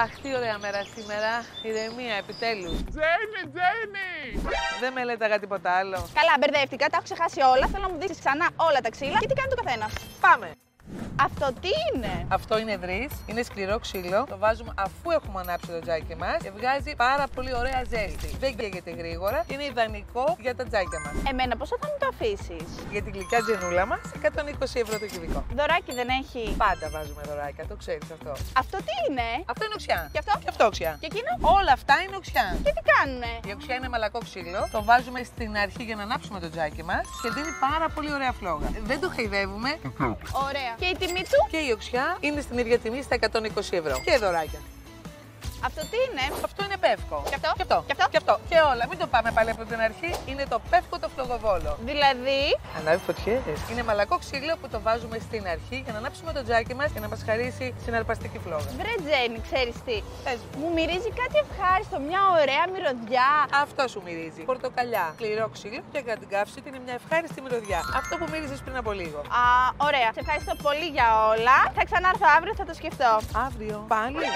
Αχ, τι ωραία μέρα σήμερα. Ηρεμία, επιτέλους. Τζένι! Δεν με λέτε τίποτα άλλο. Καλά, μπερδεύτηκα, τα έχω ξεχάσει όλα. Θέλω να μου δείξεις ξανά όλα τα ξύλα και τι κάνει το καθένα. Πάμε! Αυτό τι είναι? Αυτό είναι δρύς, είναι σκληρό ξύλο. Το βάζουμε αφού έχουμε ανάψει το τζάκι μας και βγάζει πάρα πολύ ωραία ζέστη. Δεν καίγεται γρήγορα και είναι ιδανικό για τα τζάκια μας. Εμένα πόσο θα μου το αφήσεις? Για την γλυκιά τζενούλα μας, 120 ευρώ το κυβικό. Δωράκι δεν έχει? Πάντα βάζουμε δωράκια, το ξέρεις αυτό. Αυτό τι είναι? Αυτό είναι οξιά. Και αυτό? Και αυτό οξιά. Και εκείνο? Όλα αυτά είναι οξιά. Και τι κάνουνε? Η οξιά είναι μαλακό ξύλο. Το βάζουμε στην αρχή για να ανάψουμε το τζάκι μας και δίνει πάρα πολύ ωραία φλόγα. Δεν το χαϊδεύουμε. Ωραία. Και η τιμή του? Και η οξιά είναι στην ίδια τιμή στα 120 ευρώ. Και δωράκια. Αυτό τι είναι? Αυτό είναι πεύκο. Και αυτό? Και αυτό. Και αυτό? Και αυτό. Και όλα. Μην το πάμε πάλι από την αρχή. Είναι το πεύκο το φλογοβόλο. Δηλαδή? Ανάβει φωτιές. Είναι μαλακό ξύλο που το βάζουμε στην αρχή για να ανάψουμε το τζάκι μας και να μας χαρίσει συναρπαστική φλόγα. Βρε Τζένι, ξέρεις τι? Πες μου. Μου μυρίζει κάτι ευχάριστο, μια ωραία μυρωδιά. Αυτό σου μυρίζει. Πορτοκαλιά, σκληρό ξύλο και κατά την καύση είναι μια ευχάριστη μυρωδιά. Αυτό που μύριζες πριν από λίγο. Α, ωραία. Σε ευχαριστώ πολύ για όλα. Θα ξανάρθω αύριο, θα το σκεφτώ. Αύριο. Πάλι.